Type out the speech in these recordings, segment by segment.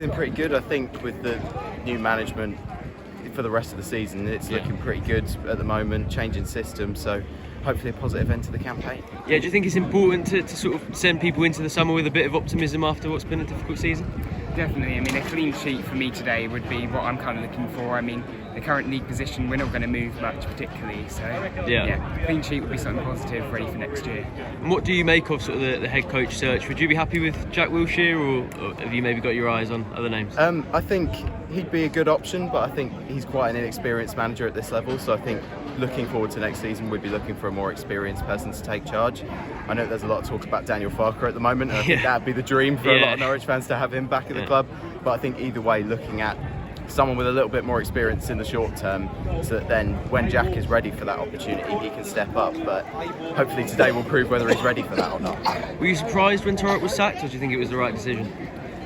Been pretty good, I think, with the new management for the rest of the season. It's looking pretty good at the moment, changing systems, so hopefully a positive end to the campaign. Yeah, do you think it's important to sort of send people into the summer with a bit of optimism after what's been a difficult season? Definitely. I mean, a clean sheet for me today would be what I'm kind of looking for. I mean, the current league position, we're not going to move much particularly, so clean sheet would be something positive ready for next year. And what do you make of sort of the head coach search? Would you be happy with Jack Wilshere, or have you maybe got your eyes on other names? I think he'd be a good option, but I think he's quite an inexperienced manager at this level, so I think looking forward to next season we'd be looking for a more experienced person to take charge. I know there's a lot of talk about Daniel Farker at the moment, and I think that'd be the dream for a lot of Norwich fans to have him back at the club, but I think either way, looking at someone with a little bit more experience in the short term, so that then when Jack is ready for that opportunity he can step up, but hopefully today will prove whether he's ready for that or not. Were you surprised when Torrott was sacked, or do you think it was the right decision?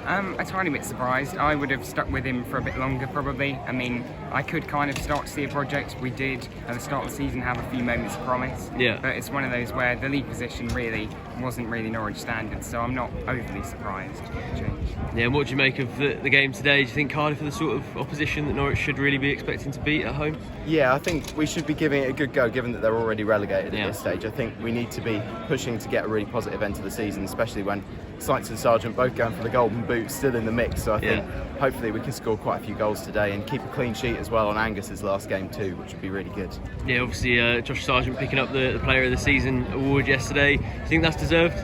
A tiny bit surprised. I would have stuck with him for a bit longer probably. I mean, I could kind of start to see a project. We did at the start of the season have a few moments of promise, but it's one of those where the league position really wasn't really Norwich standards, so I'm not overly surprised to change. Yeah, and what do you make of the game today? Do you think Cardiff are the sort of opposition that Norwich should really be expecting to beat at home? Yeah, I think we should be giving it a good go, given that they're already relegated at this stage. I think we need to be pushing to get a really positive end to the season, especially when Sykes and Sargent both going for the golden boot, still in the mix, so I think hopefully we can score quite a few goals today and keep a clean sheet as well on Angus's last game too, which would be really good. Yeah, obviously Josh Sargent picking up the Player of the Season award yesterday. Do you think that's deserved?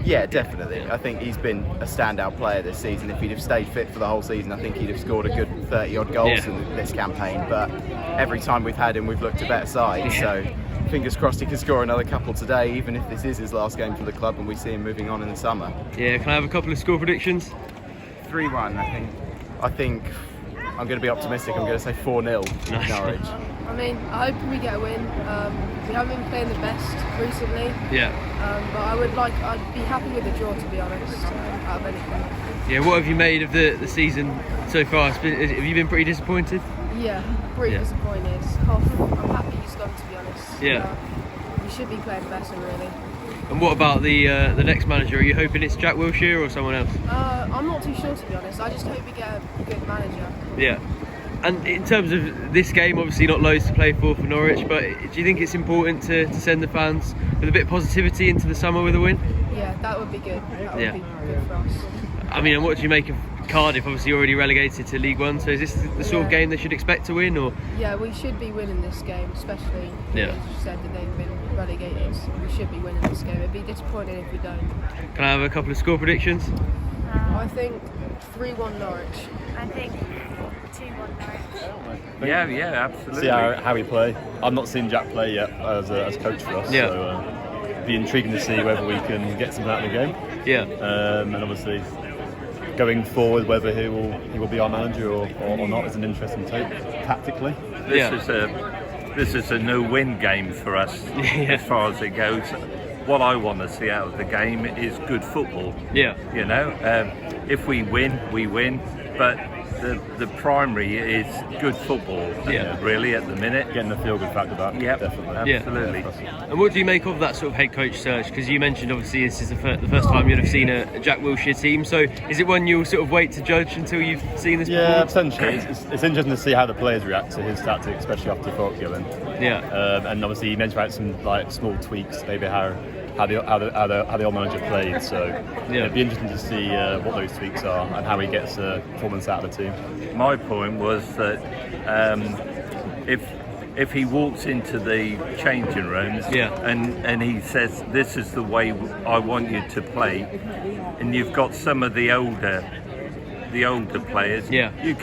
Yeah, definitely. I think he's been a standout player this season. If he'd have stayed fit for the whole season, I think he'd have scored a good 30 odd goals in this campaign, but every time we've had him we've looked a better side, so fingers crossed he can score another couple today, even if this is his last game for the club and we see him moving on in the summer. Yeah, can I have a couple of score predictions? 3-1, I think I'm going to be optimistic. I'm going to say 4-0 Norwich. I mean, I hope we get a win. We haven't been playing the best recently. But I'd be happy with a draw, to be honest, out of anything. Yeah, what have you made of the season so far? Have you been pretty disappointed? Yeah, pretty disappointed. I'm happy he's gone, to be honest. We should be playing better, really. And what about the next manager? Are you hoping it's Jack Wilshere or someone else? I'm not too sure, to be honest. I just hope we get a good manager. Yeah. And in terms of this game, obviously not loads to play for Norwich, but do you think it's important to send the fans with a bit of positivity into the summer with a win? Yeah, that would be good. That would be good for us. I mean, and what do you make of Cardiff, obviously already relegated to League One, so is this the sort of game they should expect to win? Or? Yeah, we should be winning this game, especially as you said that they've been relegated. We should be winning this game. It'd be disappointing if we don't. Can I have a couple of score predictions? I think 3-1 Norwich. I think 2-1 Norwich. Yeah, absolutely. See how we play. I've not seen Jack play yet as coach for us, so it'd be intriguing to see whether we can get something out of the game. And obviously going forward, whether he will be our manager or not is an interesting take tactically. This is a no-win game for us as far as it goes. What I want to see out of the game is good football. You know, if we win, we win, but the primary is good football, really, at the minute. Getting the feel-good factor back, definitely. Absolutely. And what do you make of that sort of head coach search? Because you mentioned, obviously, this is the first time you'd have seen a Jack Wilshere team, so is it one you'll sort of wait to judge until you've seen this performance? Yeah, potentially. It's interesting to see how the players react to his tactics, especially after Falk going. And obviously he mentioned about some small tweaks, maybe how the old manager played, so it'd be interesting to see what those tweaks are and how he gets performance out of the team. My point was that if he walks into the changing rooms and he says, this is the way I want you to play, and you've got some of the older players, you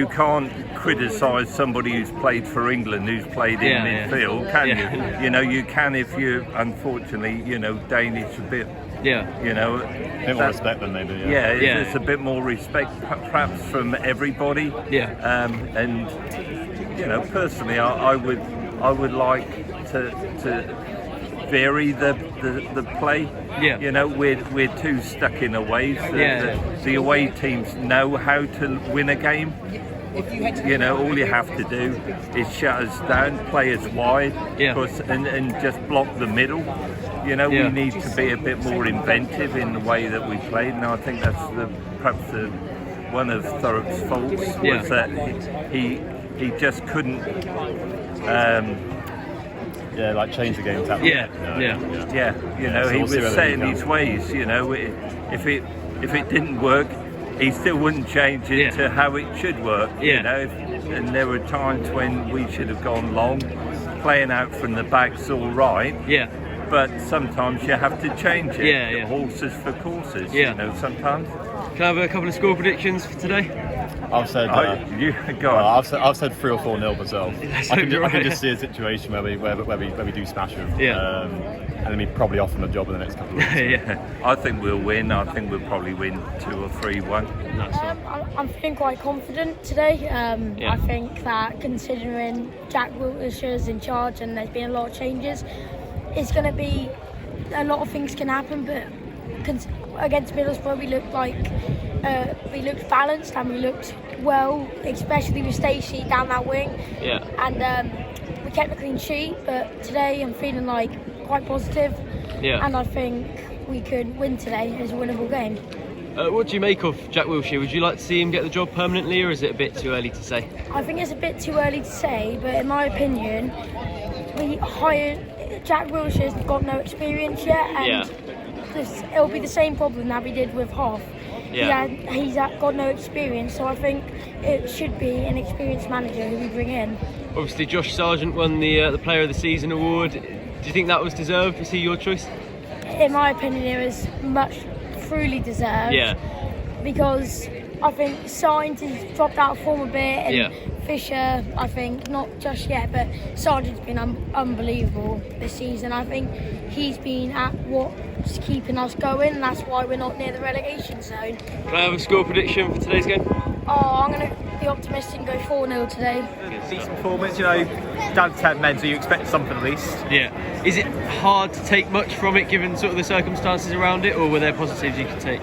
can't criticise somebody who's played for England, who's played in midfield, can you? You know, you can if you're, unfortunately, Danish a bit. You know, a bit more respect than maybe. It's a bit more respect, perhaps, from everybody. And personally, I would like to vary the play. You know, we're too stuck in away. The away teams know how to win a game. You know, all you have to do is shut us down, play us wide, and just block the middle. You know, we need to be a bit more inventive in the way that we play, and I think that's perhaps the one of Thurrop's faults was that he just couldn't. Like change the game tactic. You know, he was set in his ways. You know, if it didn't work, he still wouldn't change it to how it should work. You know, and there were times when we should have gone long. Playing out from the back's all right. But sometimes you have to change it. Horses for courses. You know, sometimes. Can I have a couple of score predictions for today? I've said. I've said 3 or 4-0 myself. I can just see a situation where we do smash them. And then we probably offer them a job in the next couple of weeks. I think we'll win. I think we'll probably win 2 or 3-1. I'm feeling quite confident today. I think that considering Jack Wilshere's in charge and there's been a lot of changes, it's going to be a lot of things can happen. But against Middlesbrough, we looked balanced and we looked well, especially with Stacey down that wing. And we kept a clean sheet. But today, I'm feeling quite positive, and I think we could win today. It's a winnable game. What do you make of Jack Wilshere? Would you like to see him get the job permanently, or is it a bit too early to say? I think it's a bit too early to say, but in my opinion, we hired Jack Wilshere's got no experience yet, and it'll be the same problem that we did with Hoff. He's got no experience, so I think it should be an experienced manager who we bring in. Obviously, Josh Sargent won the Player of the Season award. Do you think that was deserved? Was he your choice? In my opinion, it was much truly deserved. Because I think Sargent has dropped out of form a bit, and Fisher, I think, not just yet, but Sargent's been unbelievable this season. I think he's been at what's keeping us going, and that's why we're not near the relegation zone. Can I have a score prediction for today's game? I'm going to be optimistic and go 4-0 today. Decent performance, down to 10 men, so you expect something at least. Is it hard to take much from it given sort of the circumstances around it, or were there positives you could take?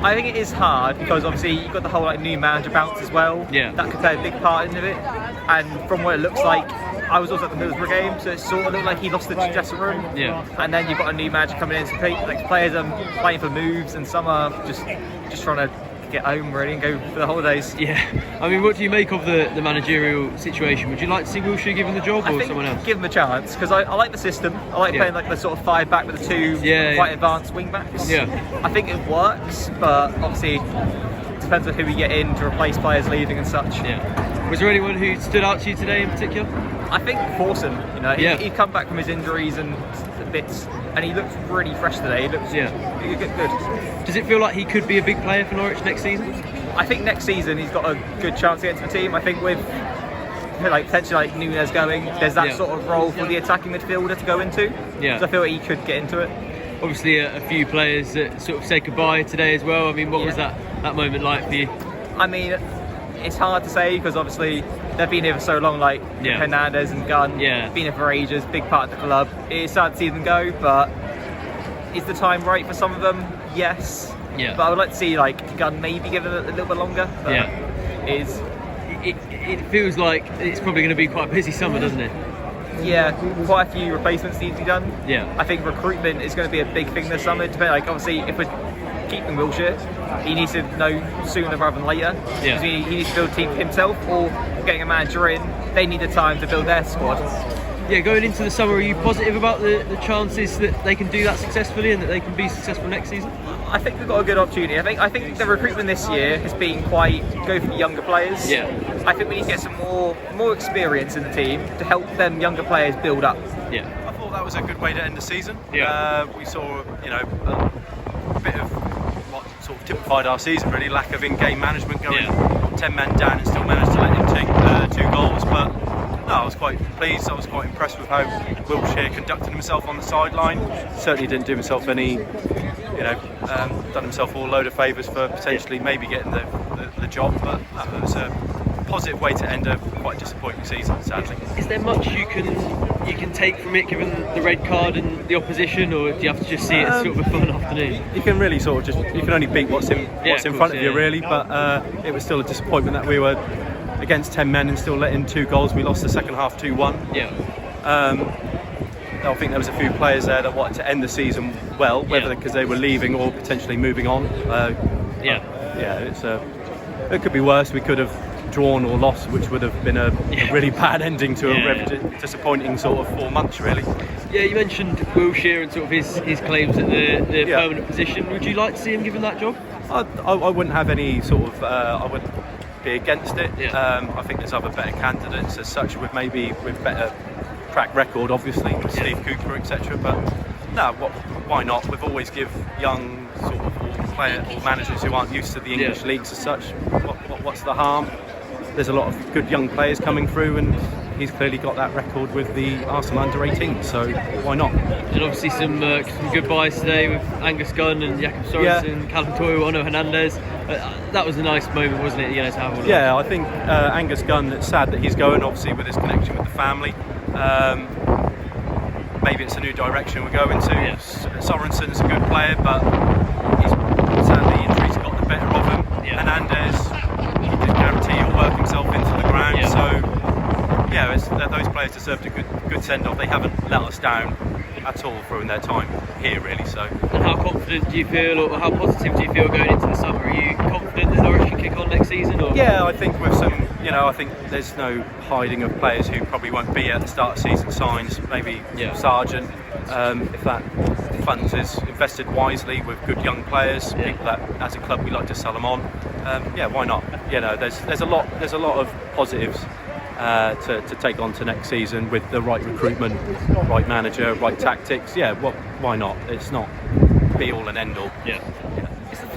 I think it is hard because obviously you've got the whole new manager bounce as well. That could play a big part into it. And from what it looks like, I was also at the Middlesbrough game, so it sort of looked like he lost the dressing room. And then you've got a new manager coming in, so players are playing for moves, and some are just trying to get home really and go for the holidays. I mean, what do you make of the managerial situation? Would you like to see Wilshere given the job, or someone else? Give him a chance, because I like the system. I like playing the sort of 5 back with the 2 quite advanced wing backs. I think it works, but obviously it depends on who we get in to replace players leaving and such. Was there anyone who stood out to you today in particular? I think Forson. He'd come back from his injuries and bits, and he looks really fresh today. He looks good. Does it feel like he could be a big player for Norwich next season? I think next season he's got a good chance to get into the team. I think with potentially Nunes going, there's that sort of role for the attacking midfielder to go into. So I feel like he could get into it. Obviously, a few players that sort of said goodbye today as well. I mean, what was that moment like for you? I mean, it's hard to say because obviously they've been here for so long, Hernandez and Gunn, been here for ages, big part of the club. It is sad to see them go, but is the time right for some of them? Yes. But I would like to see Gunn maybe give it a little bit longer. But it feels like it's probably going to be quite a busy summer, doesn't it? Quite a few replacements need to be done. I think recruitment is going to be a big thing this summer. Obviously, if we're keeping Wilshere, he needs to know sooner rather than later. Because he needs to build a team for himself, or getting a manager in, they need the time to build their squad. Going into the summer, are you positive about the chances that they can do that successfully and that they can be successful next season? I think we've got a good opportunity. I think the recruitment this year has been go for the younger players. I think we need to get some more experience in the team to help them younger players build up. I thought that was a good way to end the season. We saw a bit of what sort of typified our season really, lack of in-game management, going 10 men down and still managed to let him take 2 goals. But no, I was quite pleased. I was quite impressed with how Wilshere conducted himself on the sideline. Certainly didn't do himself any, done himself a load of favours for potentially maybe getting the job. But no, it was a positive way to end a quite disappointing season, sadly. Is there much you can take from it, given the red card and the opposition, or do you have to just see it as sort of a fun afternoon? You can really sort of you can only beat what's in front of you, really. But it was still a disappointment that we were against 10 men and still letting 2 goals. We lost the second half 2-1. I think there was a few players there that wanted to end the season well, whether because they were leaving or potentially moving on. It's it could be worse. We could have drawn or lost, which would have been a really bad ending to a disappointing sort of 4 months, really. Yeah, you mentioned Wilshere and sort of his claims at the permanent position. Would you like to see him given that job? I wouldn't have any sort of. I wouldn't be against it. I think there's other better candidates as such, with better track record, obviously, with Steve Cooper, etc. But no, why not? We've always give young sort of or managers who aren't used to the English leagues as such. What's the harm? There's a lot of good young players coming through, and he's clearly got that record with the Arsenal under-18, so why not? And obviously some goodbyes today with Angus Gunn and Jakob Sorensen, Callum Toyle, Ono Hernandez. That was a nice moment, wasn't it? To have all of I think Angus Gunn, it's sad that he's going, obviously, with his connection with the family. Maybe it's a new direction we're going to. Sorensen's a good player, but sadly injuries got the better of him. Hernandez, he didn't guarantee he'll work himself into the ground, so those players deserved a good send-off. They haven't let us down at all through their time here, really. So. And how confident do you feel, or how positive do you feel going into the summer? Are you confident that Norwich can kick on next season? Or? Yeah, I think with some, I think there's no hiding of players who probably won't be at the start of season signs. Maybe Sargent, if that funds is invested wisely with good young players, people that as a club we like to sell them on. Why not? There's a lot of positives to take on to next season with the right recruitment, right manager, right tactics. Why not? It's not be all and end all.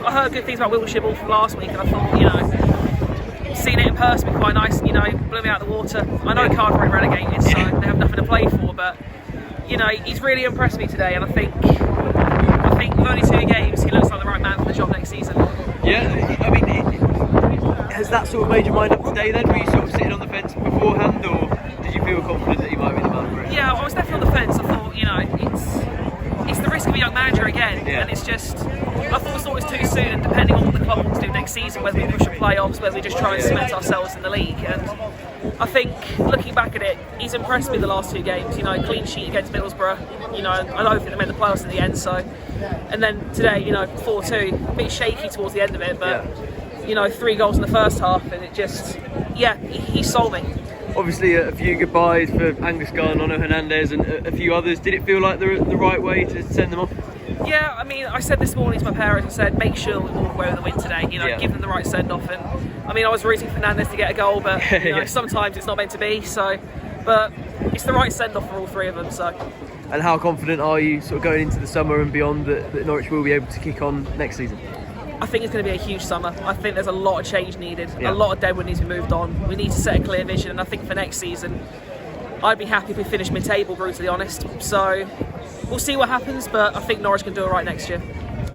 I heard good things about Wilshere from last week, and I thought, seeing it in person would be quite nice, and blew me out of the water. I know Cardiff are relegated, so they have nothing to play for, but he's really impressed me today, and I think with only 2 games, he looks like the right man for the job next season. Yeah, I mean, has that sort of made your mind up today then? Were you sort of sitting on the fence beforehand, or did you feel confident that he might be the man for it? Yeah, I was definitely on the fence. I thought, it's the risk of a young manager again, and it's just, I thought it was too soon, and depending on what the club wants to do next season, whether we push the playoffs, whether we just try and cement ourselves in the league. And I think, looking back at it, he's impressed me the last 2 games. Clean sheet against Middlesbrough. I don't think they made the playoffs in the end. So, and then today, 4-2, a bit shaky towards the end of it, but 3 goals in the first half, and it just, he sold me. Obviously, a few goodbyes for Angus Gunn, Ono Hernandez, and a few others. Did it feel like the right way to send them off? Yeah, I mean, I said this morning to my parents, I said, make sure we walk away with a win today, give them the right send-off. And I mean, I was rooting for Hernandez to get a goal, but sometimes it's not meant to be, but it's the right send-off for all 3 of them, so. And how confident are you sort of going into the summer and beyond that Norwich will be able to kick on next season? I think it's going to be a huge summer. I think there's a lot of change needed. A lot of deadwood needs to be moved on. We need to set a clear vision, and I think for next season, I'd be happy if we finish mid-table, brutally honest. So we'll see what happens, but I think Norwich can do it right next year.